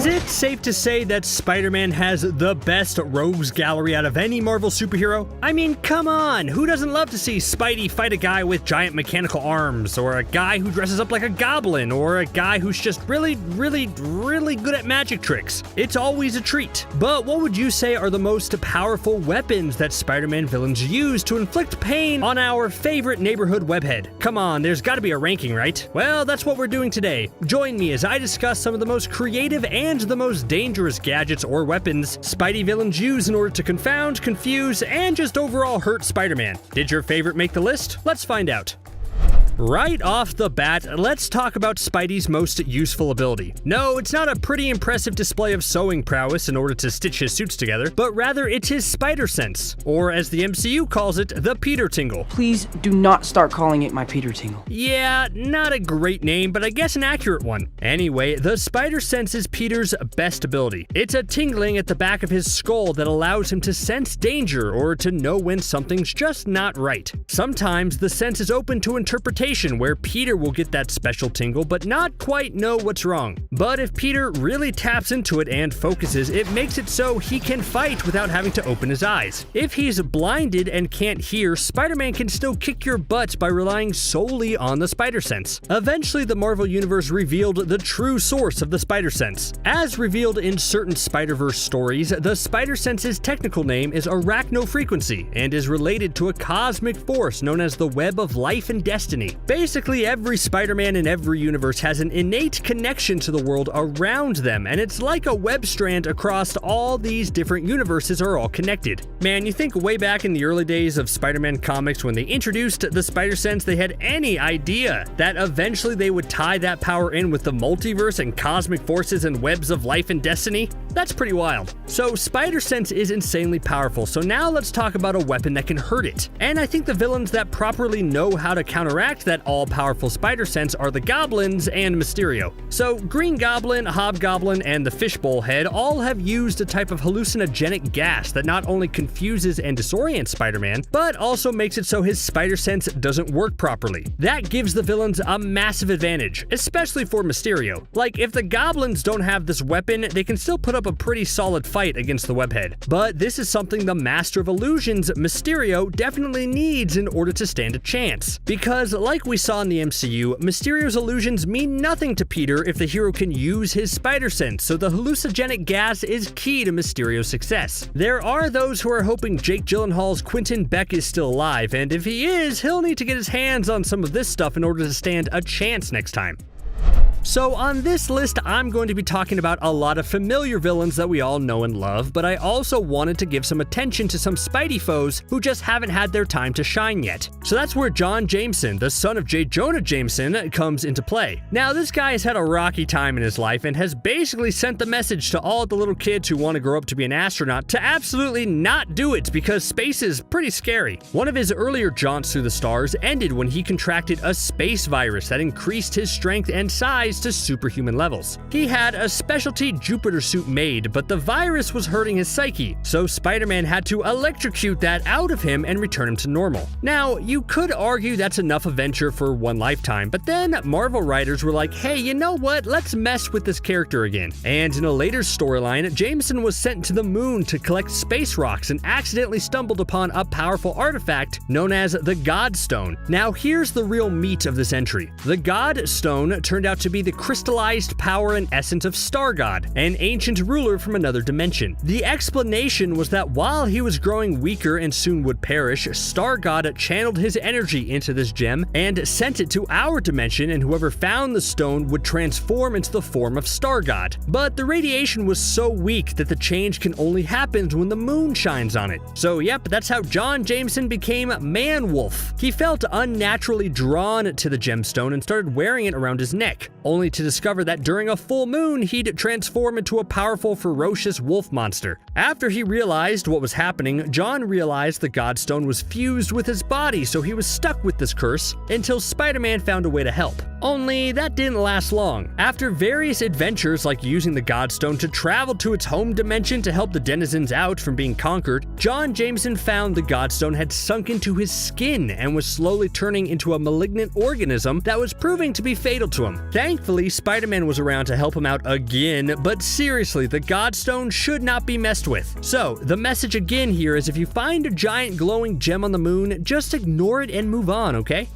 it safe to say that Spider-Man has the best rogues gallery out of any Marvel superhero? I mean, come on, who doesn't love to see Spidey fight a guy with giant mechanical arms, or a guy who dresses up like a goblin, or a guy who's just really good at magic tricks? It's always a treat. But what would you say are the most powerful weapons that Spider-Man villains use to inflict pain on our favorite neighborhood webhead? Come on, there's gotta be a ranking, right? Well, that's what we're doing today. Join me as I discuss some of the most creative and the most dangerous gadgets or weapons Spidey villains use in order to confound, confuse, and just overall hurt Spider-Man. Did your favorite make the list? Let's find out. Right off the bat, let's talk about Spidey's most useful ability. No, it's not a pretty impressive display of sewing prowess in order to stitch his suits together, but rather it's his spider sense, or as the MCU calls it, the Peter Tingle. Please do not start calling it my Peter Tingle. Yeah, not a great name, but I guess an accurate one. Anyway, the spider sense is Peter's best ability. It's a tingling at the back of his skull that allows him to sense danger or to know when something's just not right. Sometimes the sense is open to interpretation, where Peter will get that special tingle but not quite know what's wrong. But if Peter really taps into it and focuses, it makes it so he can fight without having to open his eyes. If he's blinded and can't hear, Spider-Man can still kick your butt by relying solely on the spider sense. Eventually, the Marvel Universe revealed the true source of the spider sense. As revealed in certain Spider-Verse stories, the spider sense's technical name is arachnofrequency and is related to a cosmic force known as the web of life and destiny. Basically, every Spider-Man in every universe has an innate connection to the world around them, and it's like a web strand across all these different universes are all connected. Man, you think way back in the early days of Spider-Man comics when they introduced the spider sense, they had any idea that eventually they would tie that power in with the multiverse and cosmic forces and webs of life and destiny? That's pretty wild. So spider sense is insanely powerful, so now let's talk about a weapon that can hurt it. And I think the villains that properly know how to counteract that all-powerful spider sense are the Goblins and Mysterio. So Green Goblin, Hobgoblin, and the Fishbowl Head all have used a type of hallucinogenic gas that not only confuses and disorients Spider-Man, but also makes it so his spider sense doesn't work properly. That gives the villains a massive advantage, especially for Mysterio. Like, if the Goblins don't have this weapon, they can still put up a pretty solid fight against the webhead. But this is something the Master of Illusions, Mysterio, definitely needs in order to stand a chance. Because like we saw in the MCU, Mysterio's illusions mean nothing to Peter if the hero can use his spider sense, so the hallucinogenic gas is key to Mysterio's success. There are those who are hoping Jake Gyllenhaal's Quentin Beck is still alive, and if he is, he'll need to get his hands on some of this stuff in order to stand a chance next time. So on this list, I'm going to be talking about a lot of familiar villains that we all know and love, but I also wanted to give some attention to some Spidey foes who just haven't had their time to shine yet. So that's where John Jameson, the son of J. Jonah Jameson, comes into play. Now, this guy has had a rocky time in his life and has basically sent the message to all the little kids who want to grow up to be an astronaut to absolutely not do it because space is pretty scary. One of his earlier jaunts through the stars ended when he contracted a space virus that increased his strength and size to superhuman levels. He had a specialty Jupiter suit made, but the virus was hurting his psyche, so Spider-Man had to electrocute that out of him and return him to normal. Now, you could argue that's enough adventure for one lifetime, but then Marvel writers were like, hey, you know what? Let's mess with this character again. And in a later storyline, Jameson was sent to the moon to collect space rocks and accidentally stumbled upon a powerful artifact known as the God Stone. Now, here's the real meat of this entry. The God Stone turned out to be the crystallized power and essence of Star God, an ancient ruler from another dimension. The explanation was that while he was growing weaker and soon would perish, Star God channeled his energy into this gem and sent it to our dimension, and whoever found the stone would transform into the form of Star God. But the radiation was so weak that the change can only happen when the moon shines on it. So yep, that's how John Jameson became Man-Wolf. He felt unnaturally drawn to the gemstone and started wearing it around his neck, only to discover that during a full moon, he'd transform into a powerful, ferocious wolf monster. After he realized what was happening, John realized the Godstone was fused with his body, so he was stuck with this curse until Spider-Man found a way to help. Only that didn't last long. After various adventures like using the Godstone to travel to its home dimension to help the denizens out from being conquered, John Jameson found the Godstone had sunk into his skin and was slowly turning into a malignant organism that was proving to be fatal to him. Thankfully, Spider-Man was around to help him out again, but seriously, the Godstone should not be messed with. So, the message again here is if you find a giant glowing gem on the moon, just ignore it and move on, okay?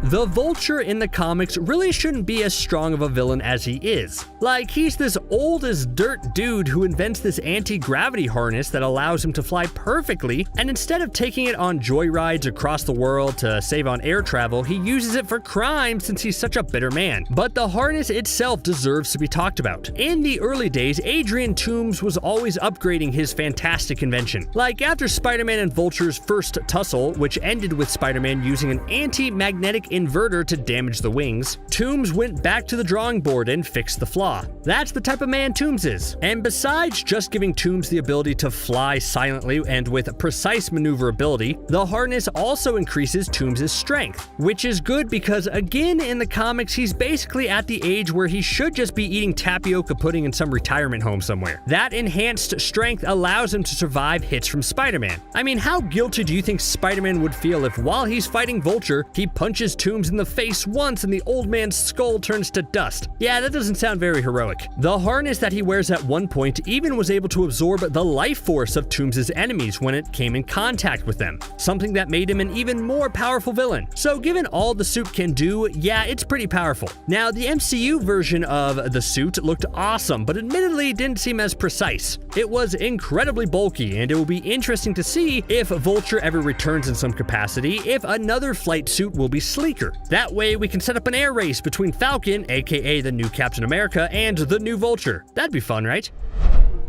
The Vulture in the comics really shouldn't be as strong of a villain as he is. Like, he's this old as dirt dude who invents this anti-gravity harness that allows him to fly perfectly, and instead of taking it on joyrides across the world to save on air travel, he uses it for crime since he's such a bitter man. But the harness itself deserves to be talked about. In the early days, Adrian Toomes was always upgrading his fantastic invention. Like, after Spider-Man and Vulture's first tussle, which ended with Spider-Man using an anti-magnetic inverter to damage the wings, Toomes went back to the drawing board and fixed the flaw. That's the type of man Toomes is. And besides just giving Toomes the ability to fly silently and with precise maneuverability, the harness also increases Toomes' strength, which is good because again in the comics he's basically at the age where he should just be eating tapioca pudding in some retirement home somewhere. That enhanced strength allows him to survive hits from Spider-Man. I mean, how guilty do you think Spider-Man would feel if while he's fighting Vulture, he punches Toomes in the face once and the old man's skull turns to dust? Yeah, that doesn't sound very heroic. The harness that he wears at one point even was able to absorb the life force of Toomes' enemies when it came in contact with them, something that made him an even more powerful villain. So given all the suit can do, yeah, it's pretty powerful. Now, the MCU version of the suit looked awesome, but admittedly didn't seem as precise. It was incredibly bulky, and it will be interesting to see if Vulture ever returns in some capacity, if another flight suit will be sleeker. That way we can set up an air race between Falcon, aka the new Captain America, and the new Vulture. That'd be fun, right?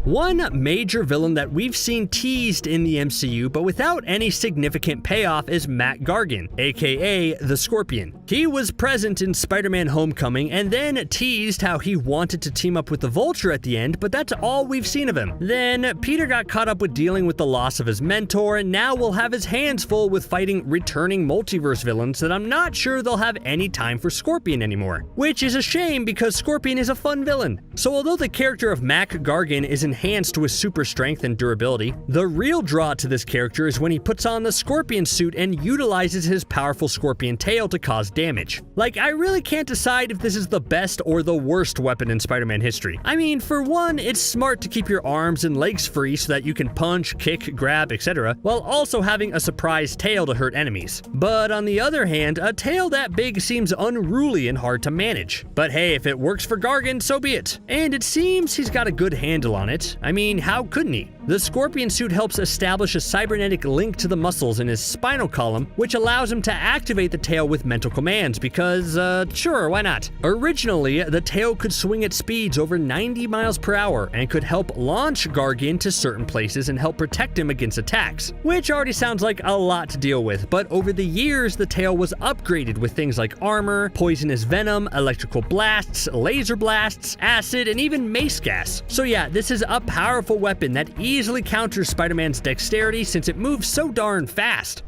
One major villain that we've seen teased in the MCU but without any significant payoff is Mac Gargan, aka the Scorpion. He was present in Spider-Man Homecoming and then teased how he wanted to team up with the Vulture at the end, but that's all we've seen of him. Then Peter got caught up with dealing with the loss of his mentor, and now will have his hands full with fighting returning multiverse villains that I'm not sure they'll have any time for Scorpion anymore. Which is a shame because Scorpion is a fun villain. So although the character of Mac Gargan is enhanced with super strength and durability, the real draw to this character is when he puts on the Scorpion suit and utilizes his powerful scorpion tail to cause damage. Like, I really can't decide if this is the best or the worst weapon in Spider-Man history. I mean, for one, it's smart to keep your arms and legs free so that you can punch, kick, grab, etc., while also having a surprise tail to hurt enemies. But on the other hand, a tail that big seems unruly and hard to manage. But hey, if it works for Gargan, so be it. And it seems he's got a good handle on it. I mean, how couldn't he? The Scorpion suit helps establish a cybernetic link to the muscles in his spinal column, which allows him to activate the tail with mental commands because, sure, why not? Originally, the tail could swing at speeds over 90 miles per hour and could help launch Gargan to certain places and help protect him against attacks, which already sounds like a lot to deal with, but over the years, the tail was upgraded with things like armor, poisonous venom, electrical blasts, laser blasts, acid, and even mace gas. So yeah, this is a powerful weapon that easily counters Spider-Man's dexterity since it moves so darn fast.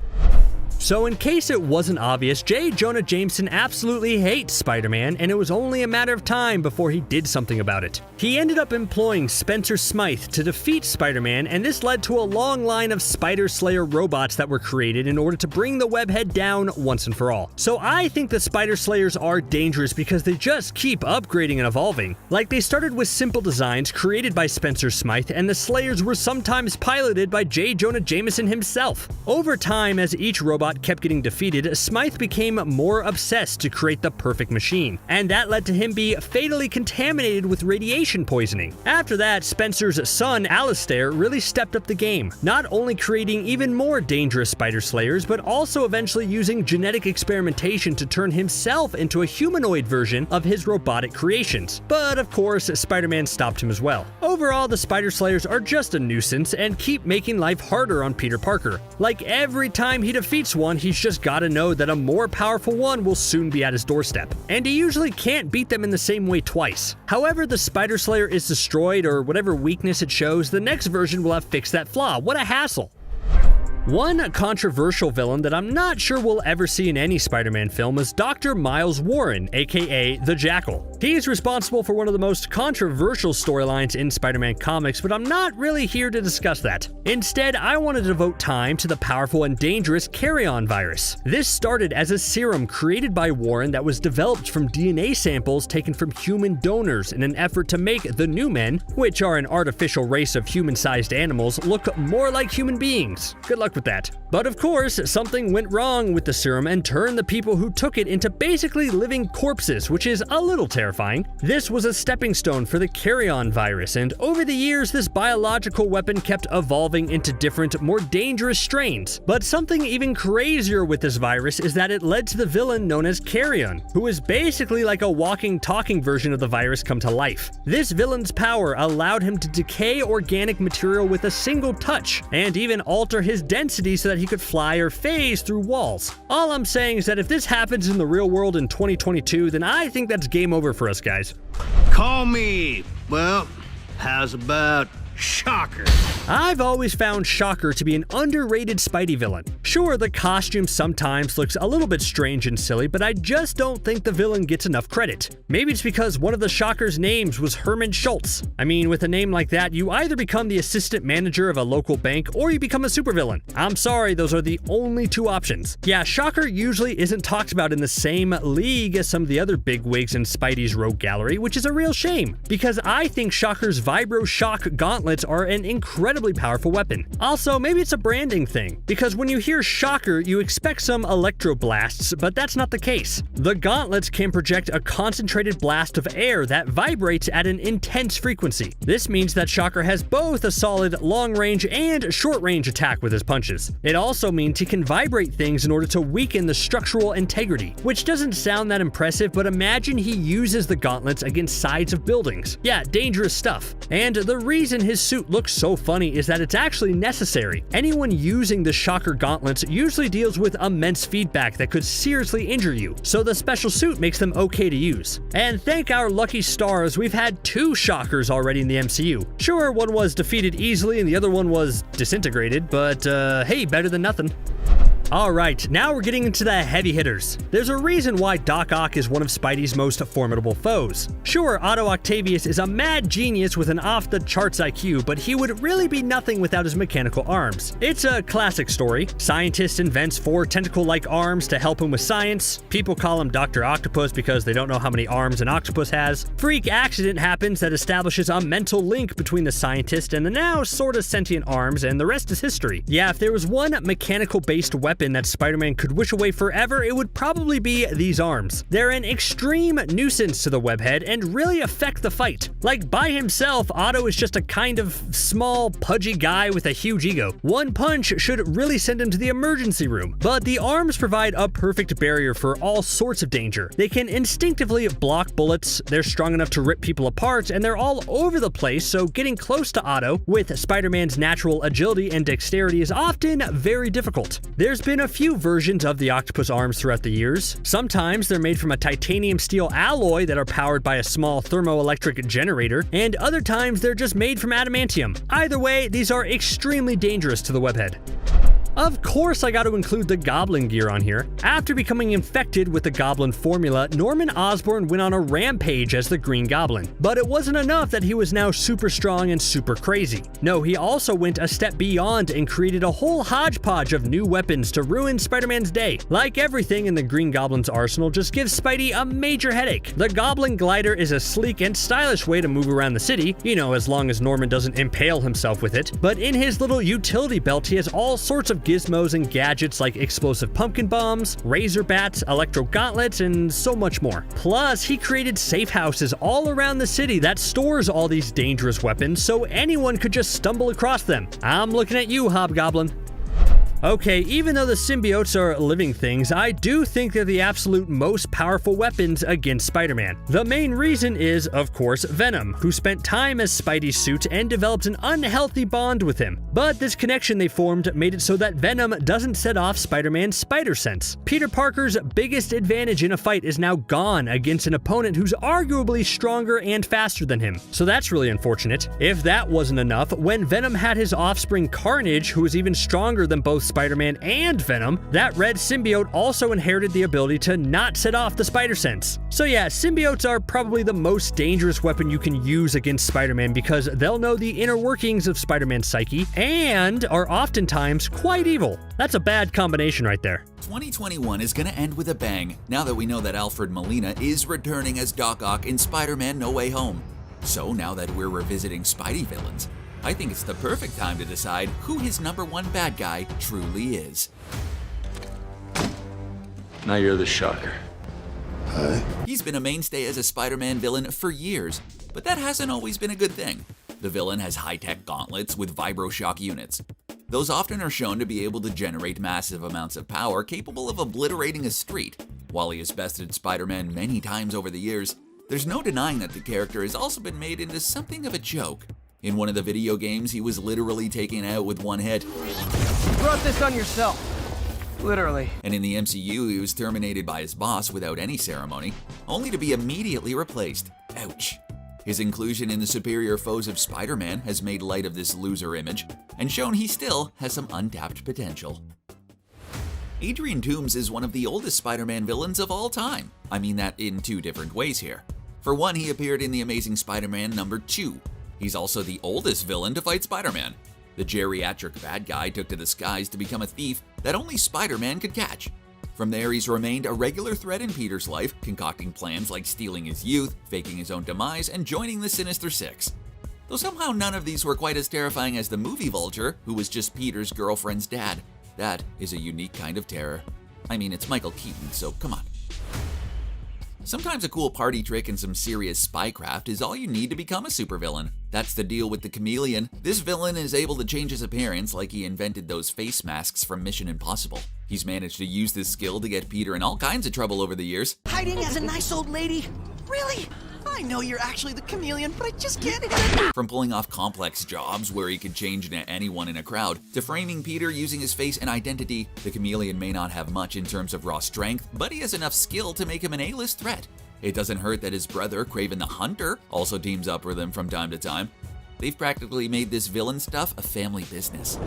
So in case it wasn't obvious, J. Jonah Jameson absolutely hates Spider-Man, and it was only a matter of time before he did something about it. He ended up employing Spencer Smythe to defeat Spider-Man, and this led to a long line of Spider Slayer robots that were created in order to bring the webhead down once and for all. So I think the Spider Slayers are dangerous because they just keep upgrading and evolving. Like, they started with simple designs created by Spencer Smythe, and the Slayers were sometimes piloted by J. Jonah Jameson himself. Over time, as each robot kept getting defeated, Smythe became more obsessed to create the perfect machine, and that led to him be fatally contaminated with radiation poisoning. After that, Spencer's son, Alistair, really stepped up the game, not only creating even more dangerous Spider Slayers, but also eventually using genetic experimentation to turn himself into a humanoid version of his robotic creations. But of course, Spider-Man stopped him as well. Overall, the Spider Slayers are just a nuisance and keep making life harder on Peter Parker. Like, every time he defeats one, he's just gotta know that a more powerful one will soon be at his doorstep. And he usually can't beat them in the same way twice. However, the Spider Slayer is destroyed or whatever weakness it shows, the next version will have fixed that flaw. What a hassle. One controversial villain that I'm not sure we'll ever see in any Spider-Man film is Dr. Miles Warren, aka the Jackal. He's responsible for one of the most controversial storylines in Spider-Man comics, but I'm not really here to discuss that. Instead, I want to devote time to the powerful and dangerous carrion virus. This started as a serum created by Warren that was developed from DNA samples taken from human donors in an effort to make the New Men, which are an artificial race of human-sized animals, look more like human beings. Good luck with that. But of course, something went wrong with the serum and turned the people who took it into basically living corpses, which is a little terrifying. This was a stepping stone for the carrion virus, and over the years, this biological weapon kept evolving into different, more dangerous strains. But something even crazier with this virus is that it led to the villain known as Carrion, who is basically like a walking, talking version of the virus come to life. This villain's power allowed him to decay organic material with a single touch, and even alter his density so that he could fly or phase through walls. All I'm saying is that if this happens in the real world in 2022, then I think that's game over for us guys. Call me, well, how's about Shocker? I've always found Shocker to be an underrated Spidey villain. Sure, the costume sometimes looks a little bit strange and silly, but I just don't think the villain gets enough credit. Maybe it's because one of the Shocker's names was Herman Schultz. I mean, with a name like that, you either become the assistant manager of a local bank or you become a supervillain. I'm sorry, those are the only two options. Yeah, Shocker usually isn't talked about in the same league as some of the other bigwigs in Spidey's rogue gallery, which is a real shame, because I think Shocker's Vibro Shock gauntlets are an incredibly powerful weapon. Also, maybe it's a branding thing, because when you hear Shocker, you expect some electroblasts, but that's not the case. The gauntlets can project a concentrated blast of air that vibrates at an intense frequency. This means that Shocker has both a solid long-range and short-range attack with his punches. It also means he can vibrate things in order to weaken the structural integrity, which doesn't sound that impressive, but imagine he uses the gauntlets against sides of buildings. Yeah, dangerous stuff. And the reason his suit looks so funny is that it's actually necessary. Anyone using the Shocker gauntlets usually deals with immense feedback that could seriously injure you, so the special suit makes them okay to use. And thank our lucky stars, we've had two Shockers already in the MCU. Sure, one was defeated easily and the other one was disintegrated, but hey, better than nothing. Alright, now we're getting into the heavy hitters. There's a reason why Doc Ock is one of Spidey's most formidable foes. Sure, Otto Octavius is a mad genius with an off-the-charts IQ, but he would really be nothing without his mechanical arms. It's a classic story. Scientist invents 4 tentacle-like arms to help him with science. People call him Dr. Octopus because they don't know how many arms an octopus has. Freak accident happens that establishes a mental link between the scientist and the now sorta sentient arms, and the rest is history. Yeah, if there was one mechanical-based weapon that Spider-Man could wish away forever, it would probably be these arms. They're an extreme nuisance to the webhead and really affect the fight. Like, by himself, Otto is just a kind of small, pudgy guy with a huge ego. One punch should really send him to the emergency room. But the arms provide a perfect barrier for all sorts of danger. They can instinctively block bullets, they're strong enough to rip people apart, and they're all over the place, so getting close to Otto with Spider-Man's natural agility and dexterity is often very difficult. There's been a few versions of the octopus arms throughout the years. Sometimes they're made from a titanium steel alloy that are powered by a small thermoelectric generator, and other times they're just made from adamantium. Either way, these are extremely dangerous to the webhead. Of course, I got to include the Goblin gear on here. After becoming infected with the Goblin formula, Norman Osborn went on a rampage as the Green Goblin. But it wasn't enough that he was now super strong and super crazy. No, he also went a step beyond and created a whole hodgepodge of new weapons to ruin Spider-Man's day. Like everything in the Green Goblin's arsenal just gives Spidey a major headache. The Goblin glider is a sleek and stylish way to move around the city, you know, as long as Norman doesn't impale himself with it. But in his little utility belt, he has all sorts of gizmos and gadgets like explosive pumpkin bombs, razor bats, electro gauntlets, and so much more. Plus, he created safe houses all around the city that stores all these dangerous weapons so anyone could just stumble across them. I'm looking at you, Hobgoblin. Okay, even though the symbiotes are living things, I do think they're the absolute most powerful weapons against Spider-Man. The main reason is, of course, Venom, who spent time as Spidey's suit and developed an unhealthy bond with him. But this connection they formed made it so that Venom doesn't set off Spider-Man's spider sense. Peter Parker's biggest advantage in a fight is now gone against an opponent who's arguably stronger and faster than him. So that's really unfortunate. If that wasn't enough, when Venom had his offspring Carnage, who was even stronger than both Spider-Man and Venom, that red symbiote also inherited the ability to not set off the spider sense. So yeah, symbiotes are probably the most dangerous weapon you can use against Spider-Man because they'll know the inner workings of Spider-Man's psyche and are oftentimes quite evil. That's a bad combination right there. 2021 is gonna end with a bang now that we know that Alfred Molina is returning as Doc Ock in Spider-Man No Way Home. So now that we're revisiting Spidey villains, I think it's the perfect time to decide who his #1 bad guy truly is. Now you're the Shocker. Hi. He's been a mainstay as a Spider-Man villain for years, but that hasn't always been a good thing. The villain has high-tech gauntlets with vibroshock units. Those often are shown to be able to generate massive amounts of power capable of obliterating a street. While he has bested Spider-Man many times over the years, there's no denying that the character has also been made into something of a joke. In one of the video games, he was literally taken out with one hit. You brought this on yourself. Literally. And in the MCU, he was terminated by his boss without any ceremony, only to be immediately replaced. Ouch. His inclusion in the superior foes of Spider-Man has made light of this loser image, and shown he still has some untapped potential. Adrian Toomes is one of the oldest Spider-Man villains of all time. I mean that in two different ways here. For one, he appeared in The Amazing Spider-Man #2. He's also the oldest villain to fight Spider-Man. The geriatric bad guy took to the skies to become a thief that only Spider-Man could catch. From there, he's remained a regular threat in Peter's life, concocting plans like stealing his youth, faking his own demise, and joining the Sinister Six. Though somehow none of these were quite as terrifying as the movie Vulture, who was just Peter's girlfriend's dad. That is a unique kind of terror. I mean, it's Michael Keaton, so come on. Sometimes a cool party trick and some serious spycraft is all you need to become a supervillain. That's the deal with the Chameleon. This villain is able to change his appearance like he invented those face masks from Mission Impossible. He's managed to use this skill to get Peter in all kinds of trouble over the years. Hiding as a nice old lady? Really? I know you're actually the Chameleon, but I just can't hit it. From pulling off complex jobs where he could change into anyone in a crowd, to framing Peter using his face and identity, the Chameleon may not have much in terms of raw strength, but he has enough skill to make him an A-list threat. It doesn't hurt that his brother, Kraven the Hunter, also teams up with him from time to time. They've practically made this villain stuff a family business.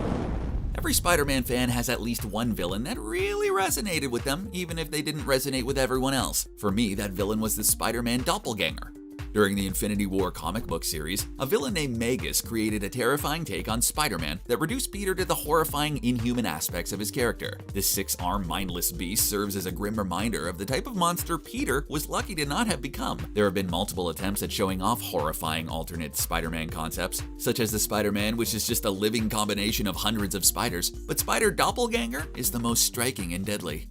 Every Spider-Man fan has at least one villain that really resonated with them, even if they didn't resonate with everyone else. For me, that villain was the Spider-Man doppelganger. During the Infinity War comic book series, a villain named Magus created a terrifying take on Spider-Man that reduced Peter to the horrifying, inhuman aspects of his character. This six-armed, mindless beast serves as a grim reminder of the type of monster Peter was lucky to not have become. There have been multiple attempts at showing off horrifying alternate Spider-Man concepts, such as the Spider-Man, which is just a living combination of hundreds of spiders, but Spider Doppelganger is the most striking and deadly.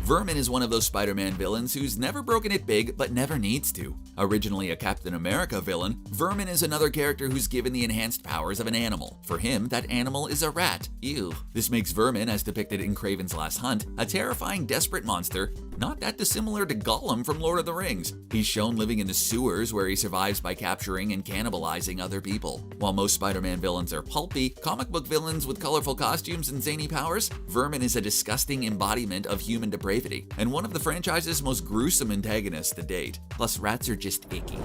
Vermin is one of those Spider-Man villains who's never broken it big, but never needs to. Originally a Captain America villain, Vermin is another character who's given the enhanced powers of an animal. For him, that animal is a rat. Ew. This makes Vermin, as depicted in Kraven's Last Hunt, a terrifying, desperate monster, not that dissimilar to Gollum from Lord of the Rings. He's shown living in the sewers where he survives by capturing and cannibalizing other people. While most Spider-Man villains are pulpy, comic book villains with colorful costumes and zany powers, Vermin is a disgusting embodiment of human depravity, and one of the franchise's most gruesome antagonists to date. Plus, rats are just icky.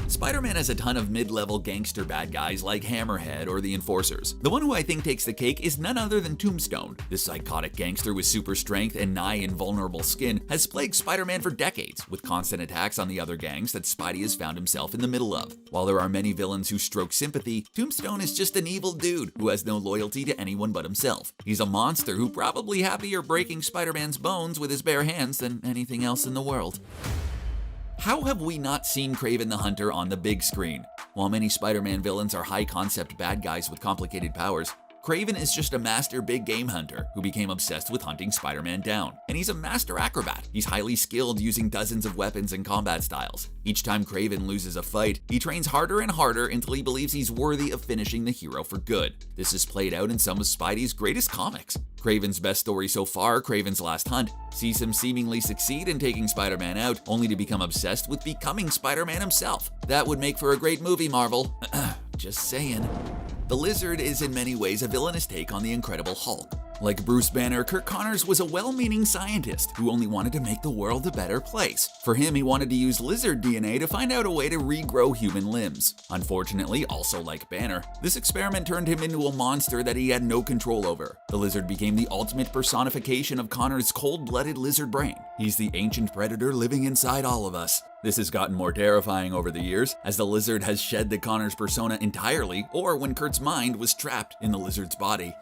Spider-Man has a ton of mid-level gangster bad guys like Hammerhead or the Enforcers. The one who I think takes the cake is none other than Tombstone. This psychotic gangster with super strength and nigh invulnerable skin has plagued Spider-Man for decades, with constant attacks on the other gangs that Spidey has found himself in the middle of. While there are many villains who stroke sympathy, Tombstone is just an evil dude who has no loyalty to anyone but himself. He's a monster who probably happier breaking Spider-Man's bones with his bare hands than anything else in the world. How have we not seen Kraven the Hunter on the big screen? While many Spider-Man villains are high-concept bad guys with complicated powers, Kraven is just a master big game hunter who became obsessed with hunting Spider-Man down. And he's a master acrobat. He's highly skilled using dozens of weapons and combat styles. Each time Kraven loses a fight, he trains harder and harder until he believes he's worthy of finishing the hero for good. This is played out in some of Spidey's greatest comics. Kraven's best story so far, Kraven's Last Hunt, sees him seemingly succeed in taking Spider-Man out, only to become obsessed with becoming Spider-Man himself. That would make for a great movie, Marvel. Just saying. The Lizard is in many ways a villainous take on the Incredible Hulk. Like Bruce Banner, Kirk Connors was a well-meaning scientist who only wanted to make the world a better place. For him, he wanted to use lizard DNA to find out a way to regrow human limbs. Unfortunately, also like Banner, this experiment turned him into a monster that he had no control over. The lizard became the ultimate personification of Connors' cold-blooded lizard brain. He's the ancient predator living inside all of us. This has gotten more terrifying over the years, as the lizard has shed the Connors persona entirely, or when Kurt's mind was trapped in the lizard's body.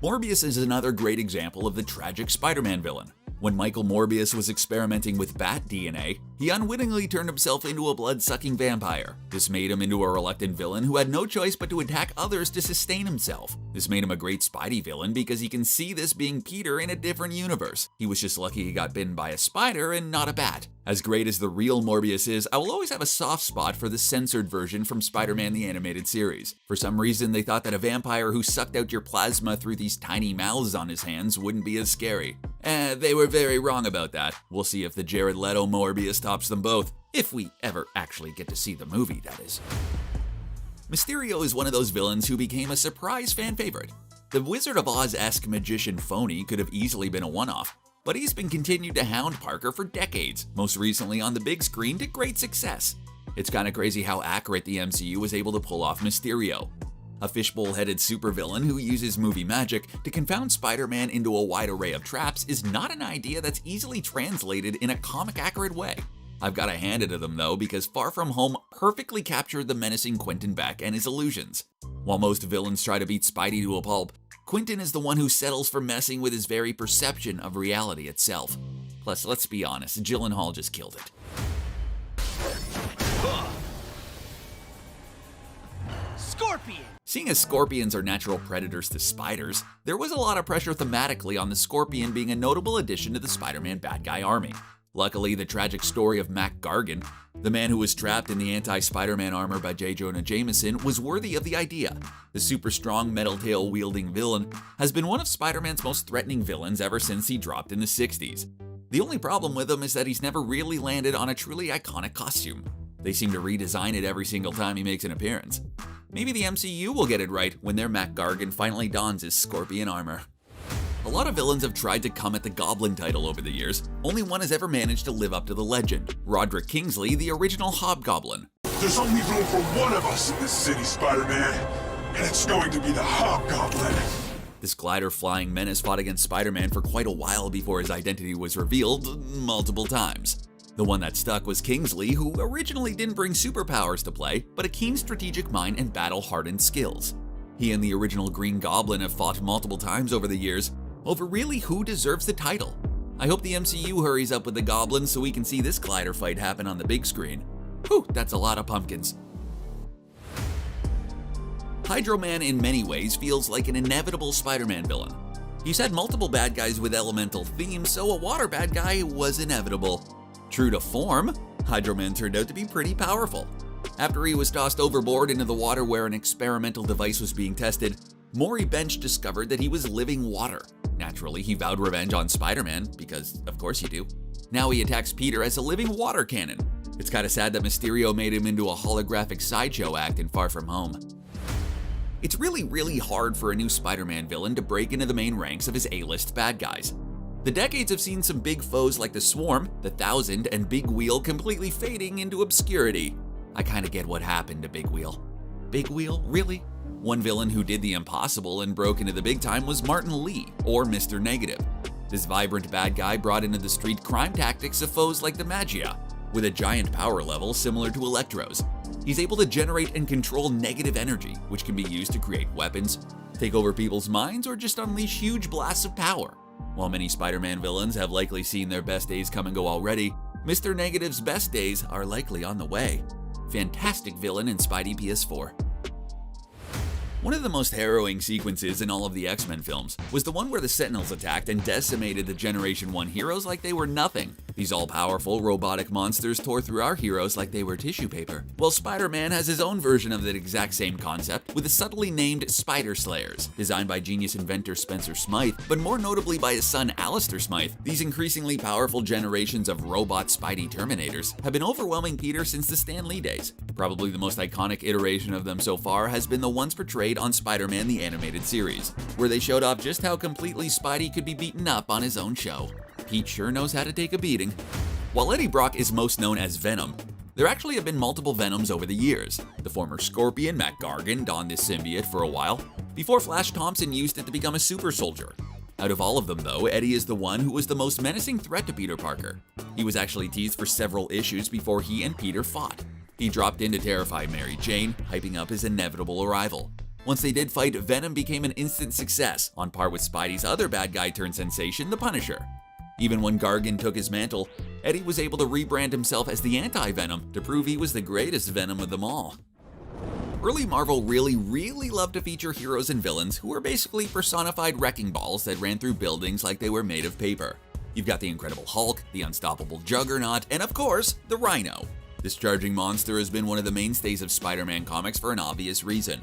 Morbius is another great example of the tragic Spider-Man villain. When Michael Morbius was experimenting with bat DNA, he unwittingly turned himself into a blood-sucking vampire. This made him into a reluctant villain who had no choice but to attack others to sustain himself. This made him a great Spidey villain because he can see this being Peter in a different universe. He was just lucky he got bitten by a spider and not a bat. As great as the real Morbius is, I will always have a soft spot for the censored version from Spider-Man the Animated Series. For some reason, they thought that a vampire who sucked out your plasma through these tiny mouths on his hands wouldn't be as scary. They were very wrong about that. We'll see if the Jared Leto Morbius tops them both. If we ever actually get to see the movie, that is. Mysterio is one of those villains who became a surprise fan favorite. The Wizard of Oz-esque magician phony could have easily been a one-off, but he's been continued to hound Parker for decades, most recently on the big screen to great success. It's kinda crazy how accurate the MCU was able to pull off Mysterio. A fishbowl-headed supervillain who uses movie magic to confound Spider-Man into a wide array of traps is not an idea that's easily translated in a comic-accurate way. I've gotta hand it to them though, because Far From Home perfectly captured the menacing Quentin Beck and his illusions. While most villains try to beat Spidey to a pulp, Quentin is the one who settles for messing with his very perception of reality itself. Plus, let's be honest, Gyllenhaal just killed it. Scorpion! Seeing as scorpions are natural predators to spiders, there was a lot of pressure thematically on the scorpion being a notable addition to the Spider-Man bad guy army. Luckily, the tragic story of Mac Gargan, the man who was trapped in the anti-Spider-Man armor by J. Jonah Jameson, was worthy of the idea. The super strong metal tail wielding villain has been one of Spider-Man's most threatening villains ever since he dropped in the 60s. The only problem with him is that he's never really landed on a truly iconic costume. They seem to redesign it every single time he makes an appearance. Maybe the MCU will get it right when their Mac Gargan finally dons his scorpion armor. A lot of villains have tried to come at the Goblin title over the years. Only one has ever managed to live up to the legend: Roderick Kingsley, the original Hobgoblin. There's only room for one of us in this city, Spider-Man, and it's going to be the Hobgoblin. This glider-flying menace fought against Spider-Man for quite a while before his identity was revealed, multiple times. The one that stuck was Kingsley, who originally didn't bring superpowers to play, but a keen strategic mind and battle-hardened skills. He and the original Green Goblin have fought multiple times over the years, over really who deserves the title. I hope the MCU hurries up with the Goblin so we can see this glider fight happen on the big screen. Whew, that's a lot of pumpkins. Hydro Man in many ways feels like an inevitable Spider-Man villain. He's had multiple bad guys with elemental themes, so a water bad guy was inevitable. True to form, Hydro Man turned out to be pretty powerful. After he was tossed overboard into the water where an experimental device was being tested, Maury Bench discovered that he was living water. Naturally, he vowed revenge on Spider-Man, because of course you do. Now he attacks Peter as a living water cannon. It's kinda sad that Mysterio made him into a holographic sideshow act in Far From Home. It's really hard for a new Spider-Man villain to break into the main ranks of his A-list bad guys. The decades have seen some big foes like the Swarm, the Thousand, and Big Wheel completely fading into obscurity. I kinda get what happened to Big Wheel. Big Wheel? Really? One villain who did the impossible and broke into the big time was Martin Lee, or Mr. Negative. This vibrant bad guy brought into the street crime tactics of foes like the Magia, with a giant power level similar to Electro's. He's able to generate and control negative energy, which can be used to create weapons, take over people's minds, or just unleash huge blasts of power. While many Spider-Man villains have likely seen their best days come and go already, Mr. Negative's best days are likely on the way. Fantastic villain in Spidey PS4. One of the most harrowing sequences in all of the X-Men films was the one where the Sentinels attacked and decimated the Generation 1 heroes like they were nothing. These all-powerful robotic monsters tore through our heroes like they were tissue paper. Well, Spider-Man has his own version of that exact same concept with the subtly named Spider Slayers, designed by genius inventor Spencer Smythe, but more notably by his son Alistair Smythe. These increasingly powerful generations of robot Spidey Terminators have been overwhelming Peter since the Stan Lee days. Probably the most iconic iteration of them so far has been the ones portrayed fight on Spider-Man the Animated Series, where they showed off just how completely Spidey could be beaten up on his own show. Pete sure knows how to take a beating. While Eddie Brock is most known as Venom, there actually have been multiple Venoms over the years. The former Scorpion, Matt Gargan, donned this symbiote for a while, before Flash Thompson used it to become a super soldier. Out of all of them though, Eddie is the one who was the most menacing threat to Peter Parker. He was actually teased for several issues before he and Peter fought. He dropped in to terrify Mary Jane, hyping up his inevitable arrival. Once they did fight, Venom became an instant success, on par with Spidey's other bad guy turned sensation, the Punisher. Even when Gargan took his mantle, Eddie was able to rebrand himself as the anti-Venom to prove he was the greatest Venom of them all. Early Marvel really loved to feature heroes and villains who were basically personified wrecking balls that ran through buildings like they were made of paper. You've got the Incredible Hulk, the Unstoppable Juggernaut, and of course, the Rhino. This charging monster has been one of the mainstays of Spider-Man comics for an obvious reason.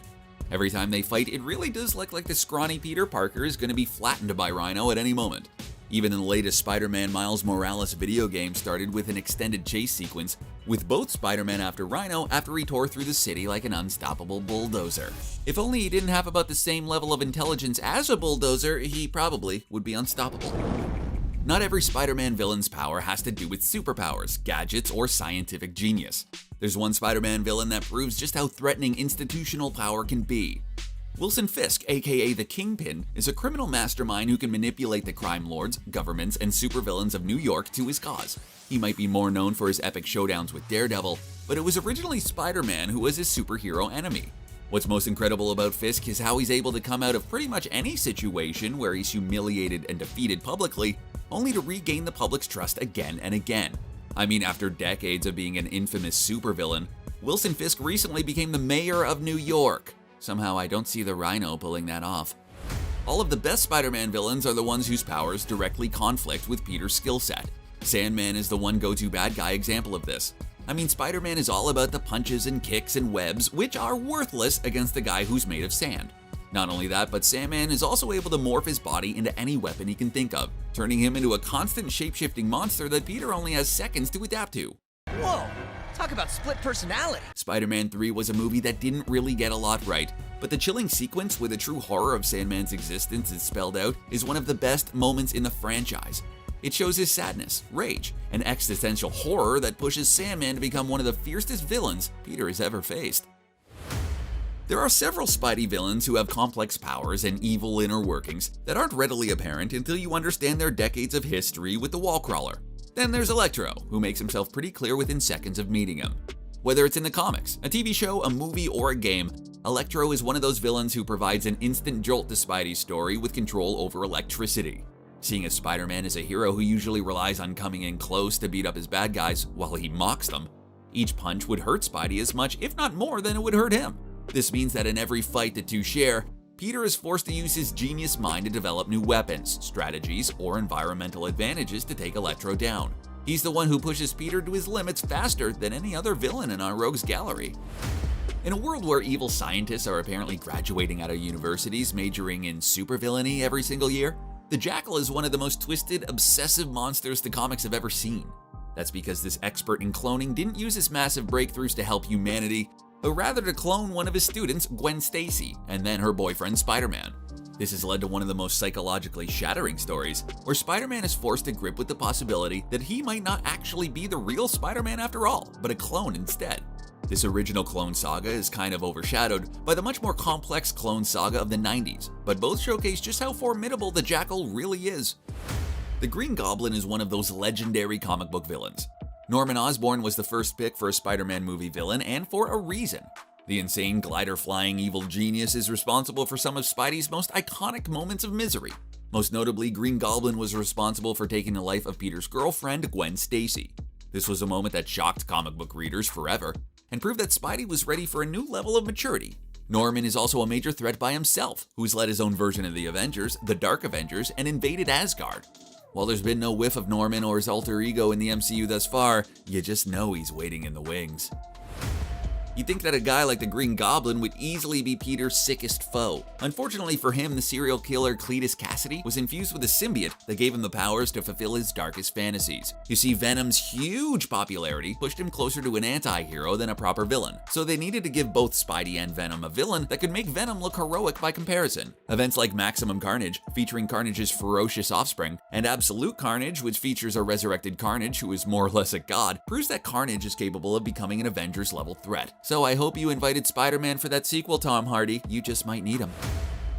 Every time they fight, it really does look like the scrawny Peter Parker is going to be flattened by Rhino at any moment. Even in the latest Spider-Man Miles Morales video game started with an extended chase sequence with both Spider-Man after Rhino after he tore through the city like an unstoppable bulldozer. If only he didn't have about the same level of intelligence as a bulldozer, he probably would be unstoppable. Not every Spider-Man villain's power has to do with superpowers, gadgets, or scientific genius. There's one Spider-Man villain that proves just how threatening institutional power can be. Wilson Fisk, aka the Kingpin, is a criminal mastermind who can manipulate the crime lords, governments, and supervillains of New York to his cause. He might be more known for his epic showdowns with Daredevil, but it was originally Spider-Man who was his superhero enemy. What's most incredible about Fisk is how he's able to come out of pretty much any situation where he's humiliated and defeated publicly, only to regain the public's trust again and again. I mean, after decades of being an infamous supervillain, Wilson Fisk recently became the mayor of New York. Somehow I don't see the Rhino pulling that off. All of the best Spider-Man villains are the ones whose powers directly conflict with Peter's skill set. Sandman is the one go-to bad guy example of this. I mean, Spider-Man is all about the punches and kicks and webs, which are worthless against the guy who's made of sand. Not only that, but Sandman is also able to morph his body into any weapon he can think of, turning him into a constant shape-shifting monster that Peter only has seconds to adapt to. Whoa! Talk about split personality. Spider-Man 3 was a movie that didn't really get a lot right, but the chilling sequence where the true horror of Sandman's existence is spelled out is one of the best moments in the franchise. It shows his sadness, rage, and existential horror that pushes Sandman to become one of the fiercest villains Peter has ever faced. There are several Spidey villains who have complex powers and evil inner workings that aren't readily apparent until you understand their decades of history with the Wallcrawler. Then there's Electro, who makes himself pretty clear within seconds of meeting him. Whether it's in the comics, a TV show, a movie, or a game, Electro is one of those villains who provides an instant jolt to Spidey's story with control over electricity. Seeing as Spider-Man is a hero who usually relies on coming in close to beat up his bad guys while he mocks them, each punch would hurt Spidey as much, if not more, than it would hurt him. This means that in every fight the two share, Peter is forced to use his genius mind to develop new weapons, strategies, or environmental advantages to take Electro down. He's the one who pushes Peter to his limits faster than any other villain in our rogues gallery. In a world where evil scientists are apparently graduating out of universities majoring in supervillainy every single year, the Jackal is one of the most twisted, obsessive monsters the comics have ever seen. That's because this expert in cloning didn't use his massive breakthroughs to help humanity, but rather to clone one of his students, Gwen Stacy, and then her boyfriend Spider-Man. This has led to one of the most psychologically shattering stories, where Spider-Man is forced to grip with the possibility that he might not actually be the real Spider-Man after all, but a clone instead. This original clone saga is kind of overshadowed by the much more complex clone saga of the 90s, but both showcase just how formidable the Jackal really is. The Green Goblin is one of those legendary comic book villains. Norman Osborn was the first pick for a Spider-Man movie villain, and for a reason. The insane glider-flying evil genius is responsible for some of Spidey's most iconic moments of misery. Most notably, Green Goblin was responsible for taking the life of Peter's girlfriend, Gwen Stacy. This was a moment that shocked comic book readers forever, and proved that Spidey was ready for a new level of maturity. Norman is also a major threat by himself, who's led his own version of the Avengers, the Dark Avengers, and invaded Asgard. While there's been no whiff of Norman or his alter ego in the MCU thus far, you just know he's waiting in the wings. You'd think that a guy like the Green Goblin would easily be Peter's sickest foe. Unfortunately for him, the serial killer Cletus Cassidy was infused with a symbiote that gave him the powers to fulfill his darkest fantasies. You see, Venom's huge popularity pushed him closer to an anti-hero than a proper villain, so they needed to give both Spidey and Venom a villain that could make Venom look heroic by comparison. Events like Maximum Carnage, featuring Carnage's ferocious offspring, and Absolute Carnage, which features a resurrected Carnage who is more or less a god, proves that Carnage is capable of becoming an Avengers-level threat. So I hope you invited Spider-Man for that sequel, Tom Hardy. You just might need him.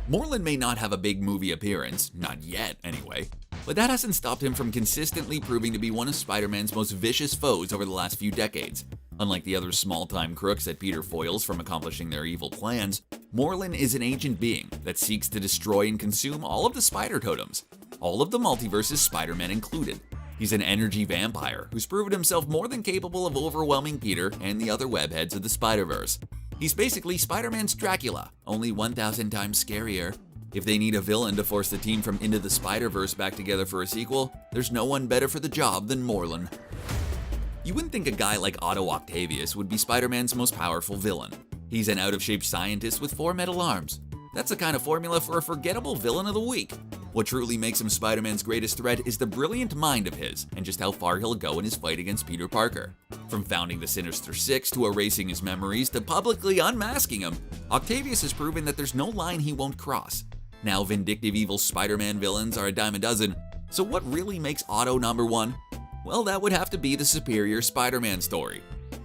Moreland may not have a big movie appearance, not yet anyway, but that hasn't stopped him from consistently proving to be one of Spider-Man's most vicious foes over the last few decades. Unlike the other small-time crooks that Peter foils from accomplishing their evil plans, Moreland is an ancient being that seeks to destroy and consume all of the spider totems, all of the multiverses, Spider-Man included. He's an energy vampire who's proven himself more than capable of overwhelming Peter and the other webheads of the Spider-Verse. He's basically Spider-Man's Dracula, only 1,000 times scarier. If they need a villain to force the team from Into the Spider-Verse back together for a sequel, there's no one better for the job than Moreland. You wouldn't think a guy like Otto Octavius would be Spider-Man's most powerful villain. He's an out-of-shape scientist with 4 metal arms. That's the kind of formula for a forgettable villain of the week. What truly makes him Spider-Man's greatest threat is the brilliant mind of his and just how far he'll go in his fight against Peter Parker. From founding the Sinister Six to erasing his memories to publicly unmasking him, Octavius has proven that there's no line he won't cross. Now vindictive evil Spider-Man villains are a dime a dozen, so what really makes Otto number one? Well, that would have to be the Superior Spider-Man story.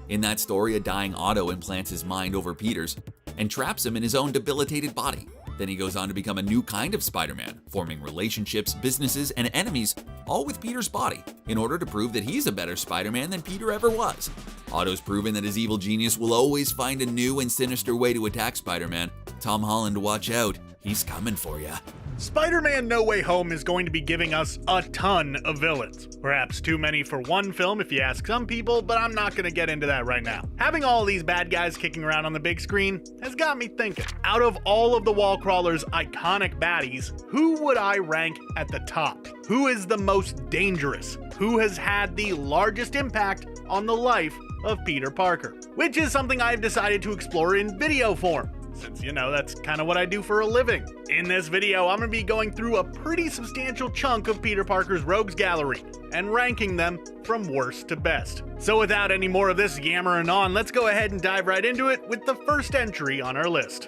In that story, a dying Otto implants his mind over Peter's and traps him in his own debilitated body. Then he goes on to become a new kind of Spider-Man, forming relationships, businesses, and enemies, all with Peter's body, in order to prove that he's a better Spider-Man than Peter ever was. Otto's proven that his evil genius will always find a new and sinister way to attack Spider-Man. Tom Holland, watch out, he's coming for ya. Spider-Man No Way Home is going to be giving us a ton of villains. Perhaps too many for one film if you ask some people, but I'm not going to get into that right now. Having all these bad guys kicking around on the big screen has got me thinking. Out of all of the wall crawlers' iconic baddies, who would I rank at the top? Who is the most dangerous? Who has had the largest impact on the life of Peter Parker? Which is something I've decided to explore in video form, since, you know, that's kind of what I do for a living. In this video, I'm going to be going through a pretty substantial chunk of Peter Parker's rogues gallery and ranking them from worst to best. So without any more of this yammering on, let's go ahead and dive right into it with the first entry on our list.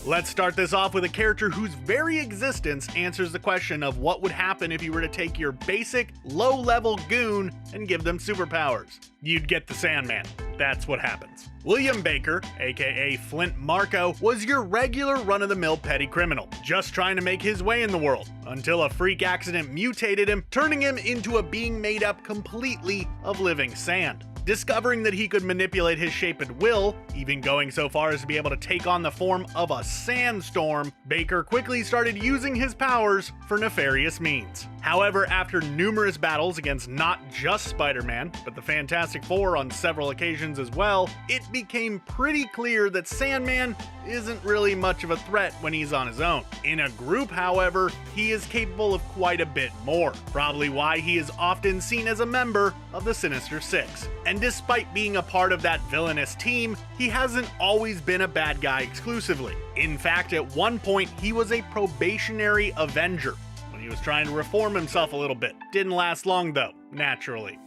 Let's start this off with a character whose very existence answers the question of what would happen if you were to take your basic, low-level goon and give them superpowers. You'd get the Sandman. That's what happens. William Baker, aka Flint Marko, was your regular run-of-the-mill petty criminal, just trying to make his way in the world, until a freak accident mutated him, turning him into a being made up completely of living sand. Discovering that he could manipulate his shape at will, even going so far as to be able to take on the form of a sandstorm, Baker quickly started using his powers for nefarious means. However, after numerous battles against not just Spider-Man, but the Fantastic Four on several occasions as well, it became pretty clear that Sandman isn't really much of a threat when he's on his own. In a group, however, he is capable of quite a bit more, probably why he is often seen as a member of the Sinister Six. And despite being a part of that villainous team, he hasn't always been a bad guy exclusively. In fact, at one point, he was a probationary Avenger when he was trying to reform himself a little bit. Didn't last long though, naturally.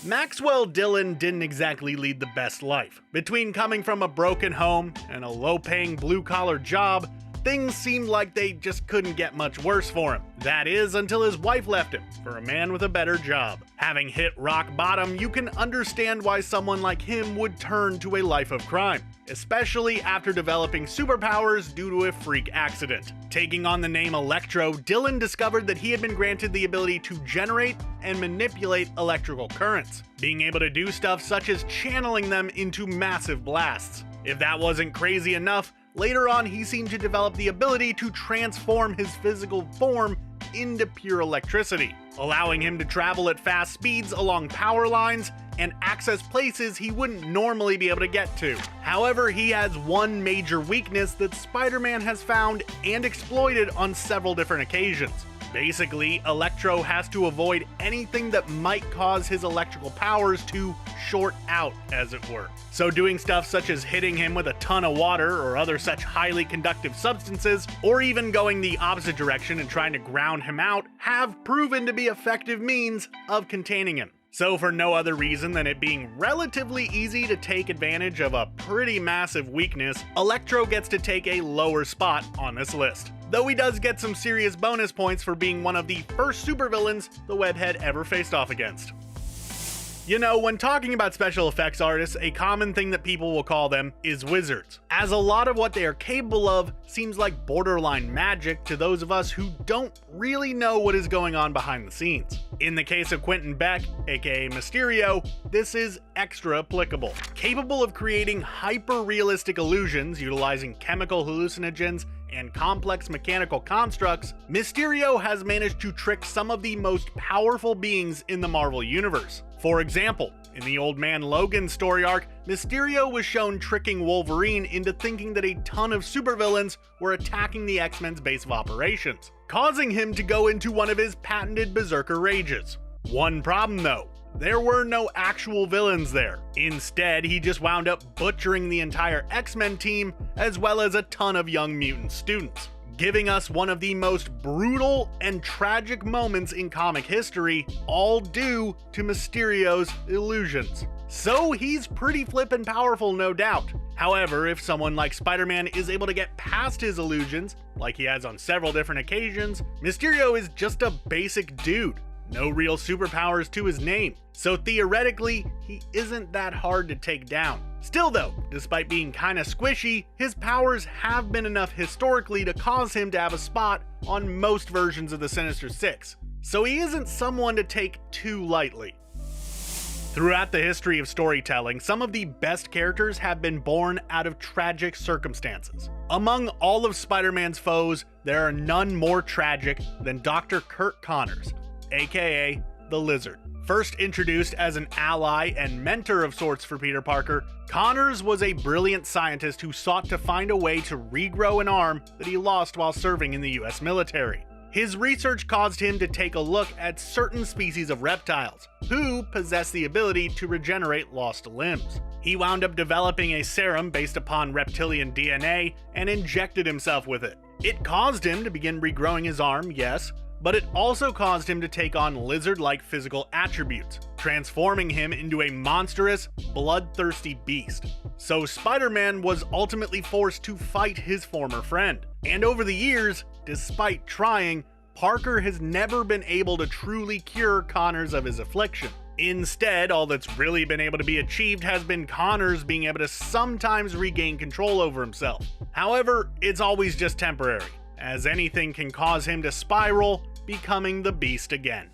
Maxwell Dillon didn't exactly lead the best life. Between coming from a broken home and a low-paying blue-collar job, things seemed like they just couldn't get much worse for him. That is, until his wife left him for a man with a better job. Having hit rock bottom, you can understand why someone like him would turn to a life of crime, especially after developing superpowers due to a freak accident. Taking on the name Electro, Dillon discovered that he had been granted the ability to generate and manipulate electrical currents, being able to do stuff such as channeling them into massive blasts. If that wasn't crazy enough, later on he seemed to develop the ability to transform his physical form into pure electricity, allowing him to travel at fast speeds along power lines and access places he wouldn't normally be able to get to. However, he has one major weakness that Spider-Man has found and exploited on several different occasions: Basically, Electro has to avoid anything that might cause his electrical powers to short out, as it were. So doing stuff such as hitting him with a ton of water or other such highly conductive substances, or even going the opposite direction and trying to ground him out, have proven to be effective means of containing him. So for no other reason than it being relatively easy to take advantage of a pretty massive weakness, Electro gets to take a lower spot on this list. Though he does get some serious bonus points for being one of the first supervillains the web had ever faced off against. You know, when talking about special effects artists, a common thing that people will call them is wizards, as a lot of what they are capable of seems like borderline magic to those of us who don't really know what is going on behind the scenes. In the case of Quentin Beck, aka Mysterio, this is extra applicable. Capable of creating hyper-realistic illusions utilizing chemical hallucinogens and complex mechanical constructs, Mysterio has managed to trick some of the most powerful beings in the Marvel Universe. For example, in the Old Man Logan story arc, Mysterio was shown tricking Wolverine into thinking that a ton of supervillains were attacking the X-Men's base of operations, causing him to go into one of his patented berserker rages. One problem though, there were no actual villains there. Instead, he just wound up butchering the entire X-Men team, as well as a ton of young mutant students, giving us one of the most brutal and tragic moments in comic history, all due to Mysterio's illusions. So he's pretty flippin' powerful, no doubt. However, if someone like Spider-Man is able to get past his illusions, like he has on several different occasions, Mysterio is just a basic dude. No real superpowers to his name, so theoretically, he isn't that hard to take down. Still though, despite being kinda squishy, his powers have been enough historically to cause him to have a spot on most versions of the Sinister Six, so he isn't someone to take too lightly. Throughout the history of storytelling, some of the best characters have been born out of tragic circumstances. Among all of Spider-Man's foes, there are none more tragic than Dr. Kurt Connors, aka the Lizard. First introduced as an ally and mentor of sorts for Peter Parker, Connors was a brilliant scientist who sought to find a way to regrow an arm that he lost while serving in the US military. His research caused him to take a look at certain species of reptiles, who possess the ability to regenerate lost limbs. He wound up developing a serum based upon reptilian DNA and injected himself with it. It caused him to begin regrowing his arm, yes, but it also caused him to take on lizard-like physical attributes, transforming him into a monstrous, bloodthirsty beast. So Spider-Man was ultimately forced to fight his former friend. And over the years, despite trying, Parker has never been able to truly cure Connors of his affliction. Instead, all that's really been able to be achieved has been Connors being able to sometimes regain control over himself. However, it's always just temporary, as anything can cause him to spiral, becoming the Beast again.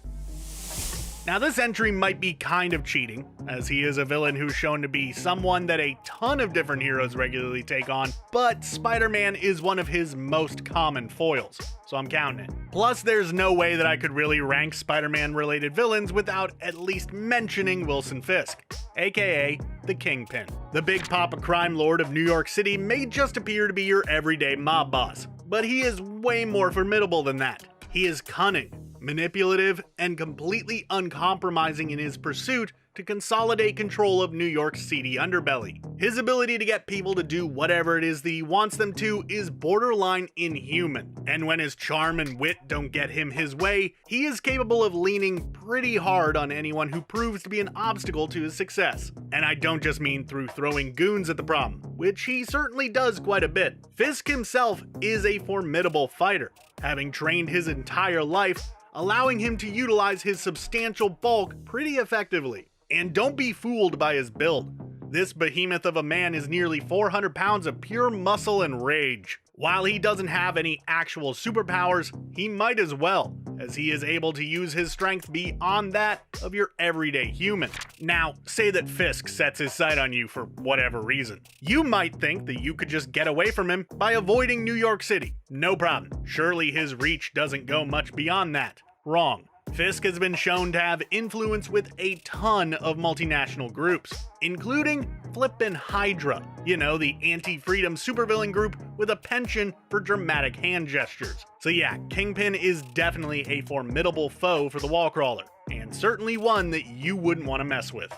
Now this entry might be kind of cheating, as he is a villain who's shown to be someone that a ton of different heroes regularly take on, but Spider-Man is one of his most common foils, so I'm counting it. Plus, there's no way that I could really rank Spider-Man related villains without at least mentioning Wilson Fisk, aka the Kingpin. The big papa crime lord of New York City may just appear to be your everyday mob boss, but he is way more formidable than that. He is cunning, manipulative, and completely uncompromising in his pursuit to consolidate control of New York's seedy underbelly. His ability to get people to do whatever it is that he wants them to is borderline inhuman, and when his charm and wit don't get him his way, he is capable of leaning pretty hard on anyone who proves to be an obstacle to his success. And I don't just mean through throwing goons at the problem, which he certainly does quite a bit. Fisk himself is a formidable fighter, having trained his entire life, allowing him to utilize his substantial bulk pretty effectively. And don't be fooled by his build. This behemoth of a man is nearly 400 pounds of pure muscle and rage. While he doesn't have any actual superpowers, he might as well, as he is able to use his strength beyond that of your everyday human. Now, say that Fisk sets his sight on you for whatever reason. You might think that you could just get away from him by avoiding New York City. No problem. Surely his reach doesn't go much beyond that. Wrong. Fisk has been shown to have influence with a ton of multinational groups, including flippin' Hydra, you know, the anti-freedom supervillain group with a penchant for dramatic hand gestures. So yeah, Kingpin is definitely a formidable foe for the Wallcrawler, and certainly one that you wouldn't want to mess with.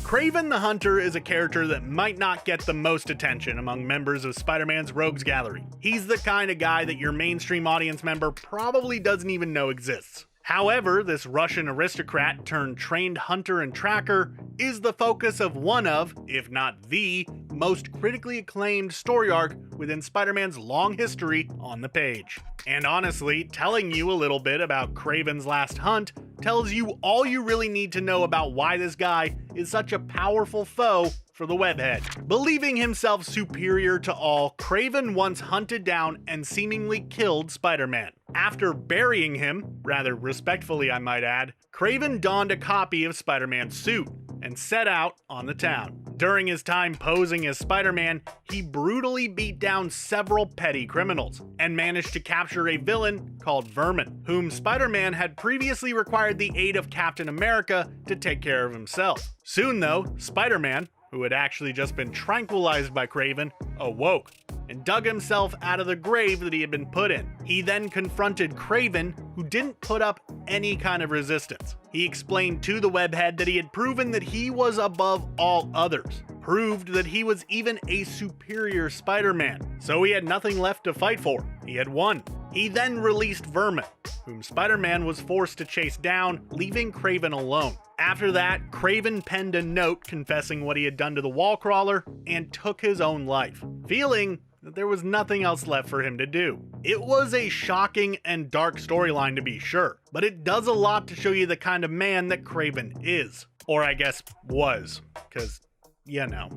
Kraven the Hunter is a character that might not get the most attention among members of Spider-Man's Rogues Gallery. He's the kind of guy that your mainstream audience member probably doesn't even know exists. However, this Russian aristocrat turned trained hunter and tracker is the focus of one of, if not the, most critically acclaimed story arc within Spider-Man's long history on the page. And honestly, telling you a little bit about Kraven's last hunt tells you all you really need to know about why this guy is such a powerful foe for the webhead. Believing himself superior to all, Kraven once hunted down and seemingly killed Spider-Man. After burying him, rather respectfully I might add, Kraven donned a copy of Spider-Man's suit and set out on the town. During his time posing as Spider-Man, he brutally beat down several petty criminals and managed to capture a villain called Vermin, whom Spider-Man had previously required the aid of Captain America to take care of himself. Soon though, Spider-Man, who had actually just been tranquilized by Kraven, awoke and dug himself out of the grave that he had been put in. He then confronted Kraven, who didn't put up any kind of resistance. He explained to the webhead that he had proven that he was above all others, proved that he was even a superior Spider-Man, so he had nothing left to fight for. He had won. He then released Vermin, whom Spider-Man was forced to chase down, leaving Kraven alone. After that, Kraven penned a note confessing what he had done to the Wallcrawler and took his own life, feeling that there was nothing else left for him to do. It was a shocking and dark storyline to be sure, but it does a lot to show you the kind of man that Kraven is. Or I guess was, because, you know.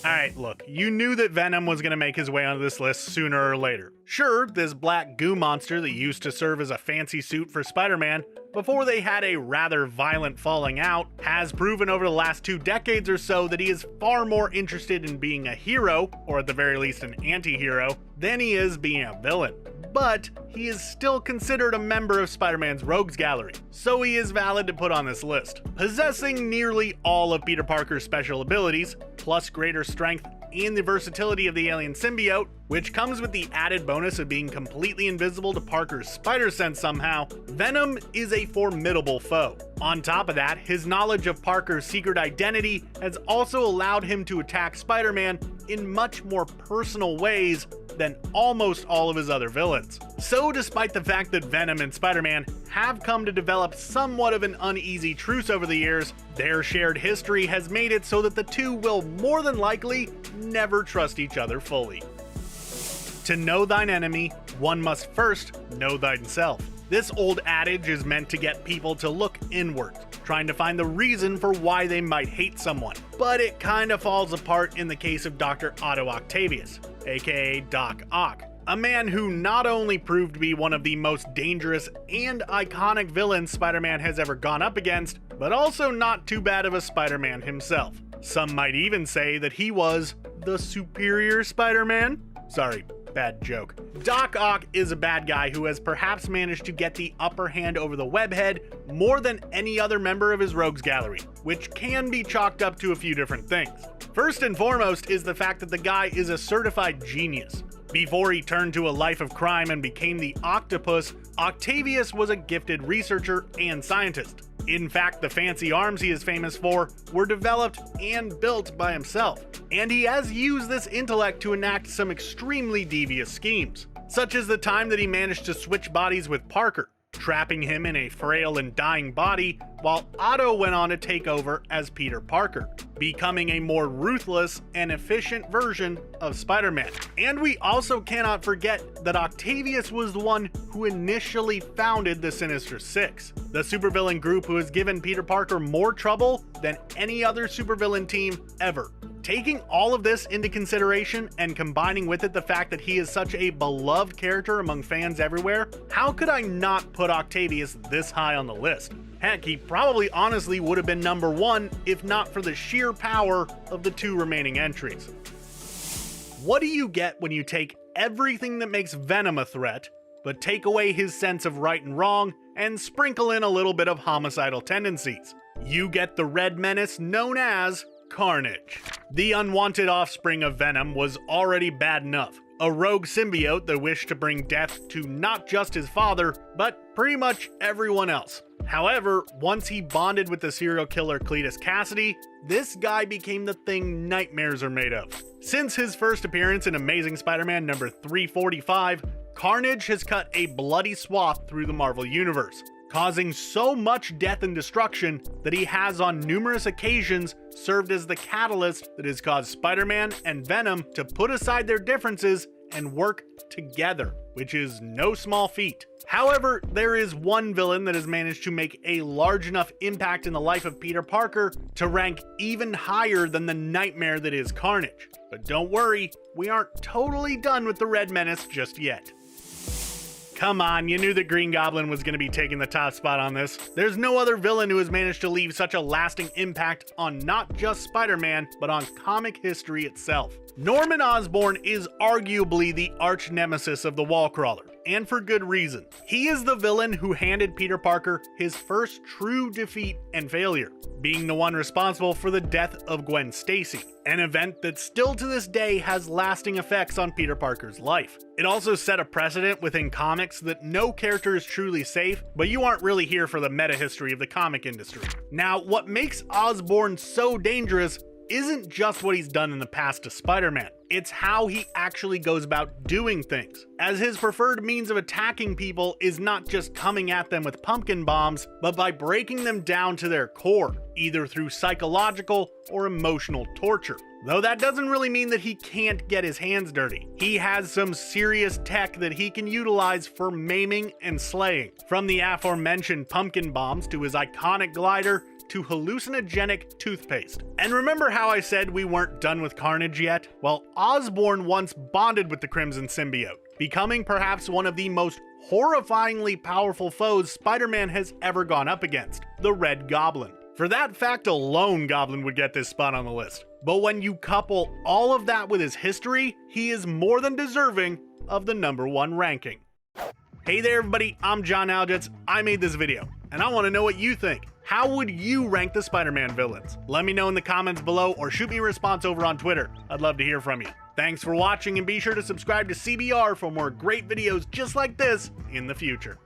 Alright, look, you knew that Venom was going to make his way onto this list sooner or later. Sure, this black goo monster that used to serve as a fancy suit for Spider-Man before they had a rather violent falling out has proven over the last 2 decades or so that he is far more interested in being a hero, or at the very least an anti-hero, than he is being a villain. But he is still considered a member of Spider-Man's Rogues Gallery, so he is valid to put on this list. Possessing nearly all of Peter Parker's special abilities, plus greater strength and the versatility of the alien symbiote, which comes with the added bonus of being completely invisible to Parker's spider sense somehow, Venom is a formidable foe. On top of that, his knowledge of Parker's secret identity has also allowed him to attack Spider-Man in much more personal ways than almost all of his other villains. So despite the fact that Venom and Spider-Man have come to develop somewhat of an uneasy truce over the years, their shared history has made it so that the two will more than likely never trust each other fully. To know thine enemy, one must first know thyself. This old adage is meant to get people to look inward, trying to find the reason for why they might hate someone. But it kinda falls apart in the case of Dr. Otto Octavius, aka Doc Ock, a man who not only proved to be one of the most dangerous and iconic villains Spider-Man has ever gone up against, but also not too bad of a Spider-Man himself. Some might even say that he was the superior Spider-Man? Sorry, bad joke. Doc Ock is a bad guy who has perhaps managed to get the upper hand over the webhead more than any other member of his Rogues Gallery, which can be chalked up to a few different things. First and foremost is the fact that the guy is a certified genius. Before he turned to a life of crime and became the Octopus, Octavius was a gifted researcher and scientist. In fact, the fancy arms he is famous for were developed and built by himself, and he has used this intellect to enact some extremely devious schemes, such as the time that he managed to switch bodies with Parker, trapping him in a frail and dying body while Otto went on to take over as Peter Parker, becoming a more ruthless and efficient version of Spider-Man. And we also cannot forget that Octavius was the one who initially founded the Sinister Six, the supervillain group who has given Peter Parker more trouble than any other supervillain team ever. Taking all of this into consideration and combining with it the fact that he is such a beloved character among fans everywhere, how could I not put Octavius this high on the list? Heck, he probably honestly would have been number 1 if not for the sheer power of the 2 remaining entries. What do you get when you take everything that makes Venom a threat, but take away his sense of right and wrong and sprinkle in a little bit of homicidal tendencies. You get the Red Menace known as Carnage. The unwanted offspring of Venom was already bad enough. A rogue symbiote that wished to bring death to not just his father, but pretty much everyone else. However, once he bonded with the serial killer Cletus Cassidy, this guy became the thing nightmares are made of. Since his first appearance in Amazing Spider-Man number 345, Carnage has cut a bloody swath through the Marvel Universe, causing so much death and destruction that he has on numerous occasions served as the catalyst that has caused Spider-Man and Venom to put aside their differences and work together, which is no small feat. However, there is one villain that has managed to make a large enough impact in the life of Peter Parker to rank even higher than the nightmare that is Carnage. But don't worry, we aren't totally done with the Red Menace just yet. Come on, you knew that Green Goblin was going to be taking the top spot on this. There's no other villain who has managed to leave such a lasting impact on not just Spider-Man, but on comic history itself. Norman Osborn is arguably the arch nemesis of the Wallcrawler, and for good reason. He is the villain who handed Peter Parker his first true defeat and failure, being the one responsible for the death of Gwen Stacy, an event that still to this day has lasting effects on Peter Parker's life. It also set a precedent within comics that no character is truly safe, but you aren't really here for the meta history of the comic industry. Now, what makes Osborn so dangerous isn't just what he's done in the past to Spider-Man, it's how he actually goes about doing things, as his preferred means of attacking people is not just coming at them with pumpkin bombs, but by breaking them down to their core, either through psychological or emotional torture. Though that doesn't really mean that he can't get his hands dirty. He has some serious tech that he can utilize for maiming and slaying, from the aforementioned pumpkin bombs to his iconic glider to hallucinogenic toothpaste. And remember how I said we weren't done with Carnage yet? Well, Osborn once bonded with the Crimson Symbiote, becoming perhaps one of the most horrifyingly powerful foes Spider-Man has ever gone up against, the Red Goblin. For that fact alone, Goblin would get this spot on the list. But when you couple all of that with his history, he is more than deserving of the #1 ranking. Hey there everybody, I'm John Algetz. I made this video, and I want to know what you think. How would you rank the Spider-Man villains? Let me know in the comments below or shoot me a response over on Twitter. I'd love to hear from you. Thanks for watching and be sure to subscribe to CBR for more great videos just like this in the future.